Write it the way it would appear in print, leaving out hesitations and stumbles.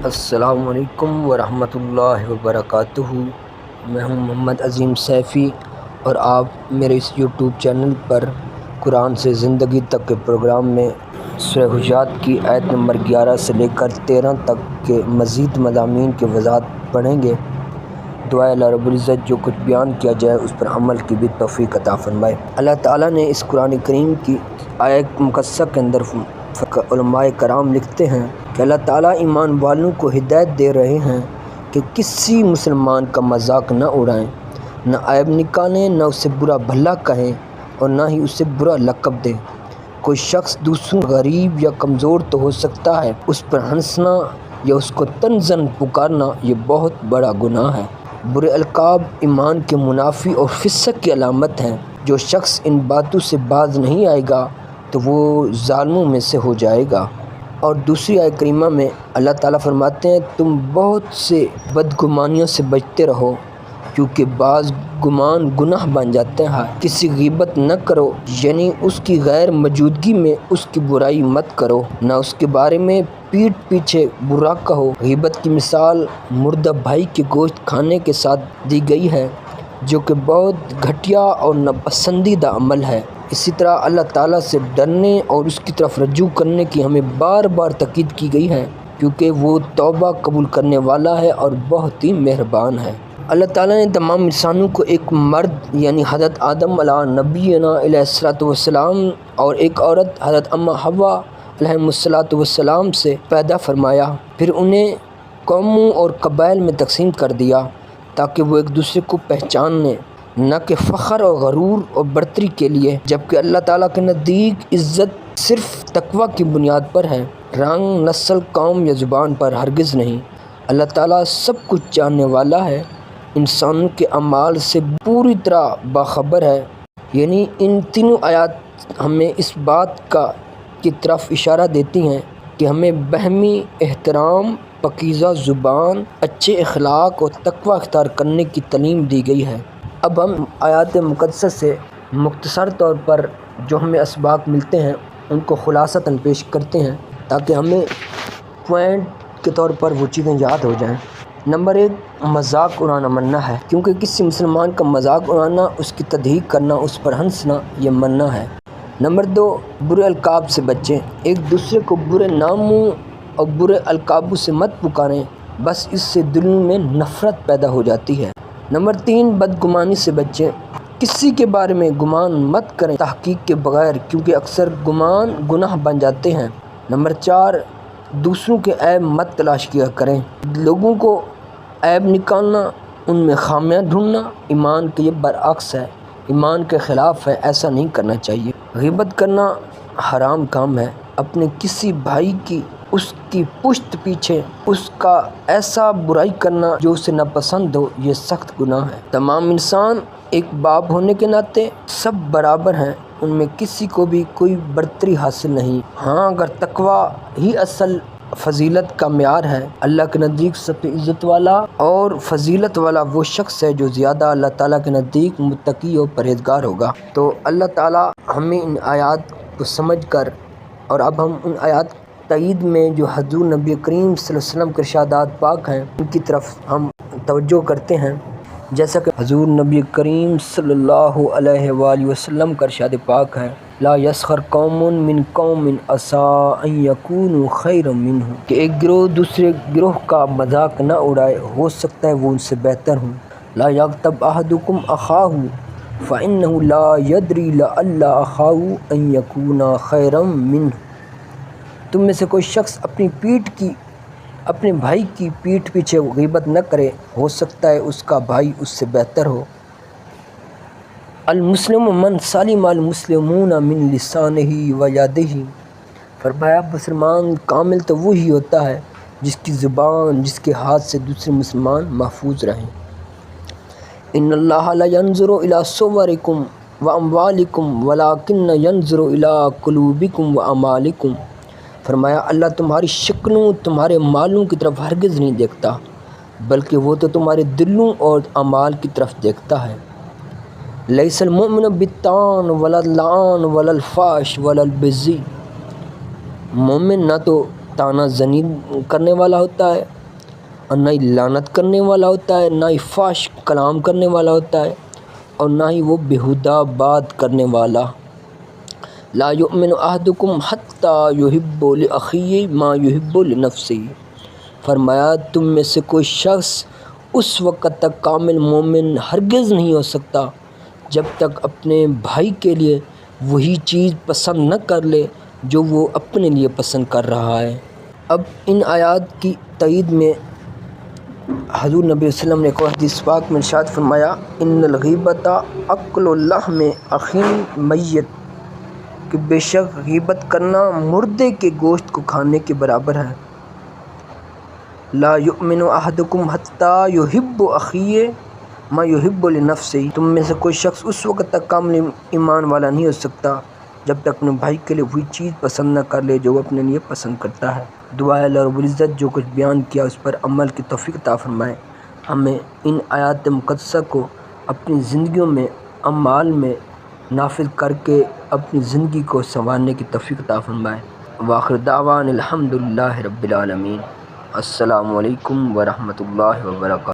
السلام علیکم ورحمۃ اللہ وبرکاتہ۔ میں ہوں محمد عظیم سیفی اور آپ میرے اس یوٹیوب چینل پر قرآن سے زندگی تک کے پروگرام میں سورہ حجرات کی آیت نمبر 11 سے لے کر 13 تک کے مزید مضامین کی وضاحت پڑھیں گے۔ دعائے اللہ رب العزت جو کچھ بیان کیا جائے اس پر عمل کی بھی توفیق عطا فرمائے۔ اللہ تعالیٰ نے اس قرآن کریم کی آیت مقدسہ کے اندر علماء کرام لکھتے ہیں کہ اللہ تعالیٰ ایمان والوں کو ہدایت دے رہے ہیں کہ کسی مسلمان کا مذاق نہ اڑائیں، نہ عیب نکالیں، نہ اسے برا بھلا کہیں اور نہ ہی اسے برا لقب دیں۔ کوئی شخص دوسروں غریب یا کمزور تو ہو سکتا ہے، اس پر ہنسنا یا اس کو طنزاً پکارنا یہ بہت بڑا گناہ ہے۔ برے القاب ایمان کے منافی اور فسق کی علامت ہیں۔ جو شخص ان باتوں سے باز نہیں آئے گا تو وہ ظالموں میں سے ہو جائے گا۔ اور دوسری آیت کریمہ میں اللہ تعالیٰ فرماتے ہیں تم بہت سے بدگمانیوں سے بچتے رہو کیونکہ بعض گمان گناہ بن جاتے ہیں۔ کسی غیبت نہ کرو، یعنی اس کی غیر موجودگی میں اس کی برائی مت کرو، نہ اس کے بارے میں پیٹھ پیچھے برا کہو۔ غیبت کی مثال مردہ بھائی کے گوشت کھانے کے ساتھ دی گئی ہے جو کہ بہت گھٹیا اور ناپسندیدہ عمل ہے۔ اسی طرح اللہ تعالیٰ سے ڈرنے اور اس کی طرف رجوع کرنے کی ہمیں بار بار تاکید کی گئی ہے کیونکہ وہ توبہ قبول کرنے والا ہے اور بہت ہی مہربان ہے۔ اللہ تعالیٰ نے تمام انسانوں کو ایک مرد یعنی حضرت آدم علیہ نبینا علیہ الصلوۃ والسلام اور ایک عورت حضرت اماں حوا علیہ الصلوۃ والسلام سے پیدا فرمایا، پھر انہیں قوموں اور قبائل میں تقسیم کر دیا تاکہ وہ ایک دوسرے کو پہچانیں، نہ کہ فخر اور غرور اور برتری کے لیے، جبکہ اللہ تعالیٰ کے نزدیک عزت صرف تقوی کی بنیاد پر ہے، رنگ، نسل، قوم یا زبان پر ہرگز نہیں۔ اللہ تعالیٰ سب کچھ جاننے والا ہے، انسانوں کے اعمال سے پوری طرح باخبر ہے۔ یعنی ان تینوں آیات ہمیں اس بات کی طرف اشارہ دیتی ہیں کہ ہمیں باہمی احترام، پاکیزہ زبان، اچھے اخلاق اور تقوی اختیار کرنے کی تعلیم دی گئی ہے۔ اب ہم آیات مقدسہ سے مختصر طور پر جو ہمیں اسباق ملتے ہیں ان کو خلاصتاً پیش کرتے ہیں تاکہ ہمیں پوائنٹ کے طور پر وہ چیزیں یاد ہو جائیں۔ نمبر 1، مذاق اڑانا منع ہے، کیونکہ کسی مسلمان کا مذاق اڑانا، اس کی تضحیک کرنا، اس پر ہنسنا یہ منع ہے۔ نمبر 2، برے القاب سے بچیں، ایک دوسرے کو برے ناموں اور برے القابوں سے مت پکاریں، بس اس سے دلوں میں نفرت پیدا ہو جاتی ہے۔ نمبر 3، بدگمانی سے بچیں، کسی کے بارے میں گمان مت کریں تحقیق کے بغیر کیونکہ اکثر گمان گناہ بن جاتے ہیں۔ نمبر 4، دوسروں کے عیب مت تلاش کیا کریں، لوگوں کو عیب نکالنا، ان میں خامیاں ڈھونڈنا ایمان کے یہ برعکس ہے، ایمان کے خلاف ہے، ایسا نہیں کرنا چاہیے۔ غیبت کرنا حرام کام ہے، اپنے کسی بھائی کی اس کی پشت پیچھے اس کا ایسا برائی کرنا جو اسے ناپسند ہو یہ سخت گناہ ہے۔ تمام انسان ایک باپ ہونے کے ناطے سب برابر ہیں، ان میں کسی کو بھی کوئی برتری حاصل نہیں۔ ہاں اگر تقوی ہی اصل فضیلت کا معیار ہے، اللہ کے نزدیک سب سے عزت والا اور فضیلت والا وہ شخص ہے جو زیادہ اللہ تعالیٰ کے نزدیک متقی اور پرہیزگار ہوگا۔ تو اللہ تعالیٰ ہمیں ان آیات کو سمجھ کر، اور اب ہم ان آیات تائید میں جو حضور نبی کریم صلی اللہ علیہ وسلم کے ارشادات پاک ہیں ان کی طرف ہم توجہ کرتے ہیں۔ جیسا کہ حضور نبی کریم صلی اللہ علیہ وآلہ وسلم کا ارشاد پاک ہے، لا یسخر قوم من قوم عسیٰ ان یکونوا خیرا منہم، کہ ایک گروہ دوسرے گروہ کا مذاق نہ اڑائے، ہو سکتا ہے وہ ان سے بہتر ہوں۔ لا یغتب احدکم اخاہ فإنہ لا یدری لعل اخاہ ان یکون خیرا منہ، تم میں سے کوئی شخص اپنے بھائی کی پیٹھ پیچھے غیبت نہ کرے، ہو سکتا ہے اس کا بھائی اس سے بہتر ہو۔ المسلم من سلم المسلمون من لسانہ و یدہ، فرمایا مسلمان کامل تو وہی ہوتا ہے جس کی زبان، جس کے ہاتھ سے دوسرے مسلمان محفوظ رہیں۔ ان اللہ لا ينظر الى صورکم واموالکم ولکن ينظر الى قلوبکم واعمالکم، فرمایا اللہ تمہاری شکلوں، تمہارے مالوں کی طرف ہرگز نہیں دیکھتا بلکہ وہ تو تمہارے دلوں اور اعمال کی طرف دیکھتا ہے۔ لیس المؤمن بالطعن ولا اللعان ولا الفحش ولا البذی، مومن نہ تو طعنہ زنی کرنے والا ہوتا ہے، اور نہ ہی لعنت کرنے والا ہوتا ہے، نہ ہی فحش کلام کرنے والا ہوتا ہے، اور نہ ہی وہ بیہودہ بات کرنے والا۔ لا یؤمن احدکم حتی یحب لاخیہ ما یحب لنفسہ، فرمایا تم میں سے کوئی شخص اس وقت تک کامل مومن ہرگز نہیں ہو سکتا جب تک اپنے بھائی کے لیے وہی چیز پسند نہ کر لے جو وہ اپنے لیے پسند کر رہا ہے۔ اب ان آیات کی تائید میں حضور نبی صلی اللہ علیہ وسلم نے ایک حدیث پاک میں ارشاد فرمایا، ان الغیبۃ اکل لحم اخی میت، کہ بے شک غیبت کرنا مردے کے گوشت کو کھانے کے برابر ہے۔ لا یؤمن احدکم حتی یحب لاخیہ ما یحب لنفسہ، تم میں سے کوئی شخص اس وقت تک کامل ایمان والا نہیں ہو سکتا جب تک اپنے بھائی کے لیے وہی چیز پسند نہ کر لے جو وہ اپنے لیے پسند کرتا ہے۔ دعا ہے اللہ رب العزت جو کچھ بیان کیا اس پر عمل کی توفیق عطا فرمائے، ہمیں ان آیات مقدسہ کو اپنی زندگیوں میں اعمال میں نافذ کر کے اپنی زندگی کو سنوارنے کی توفیق عطا فرمائے۔ وآخر دعوانا الحمد للہ رب العالمین۔ السلام علیکم ورحمۃ اللہ وبرکاتہ۔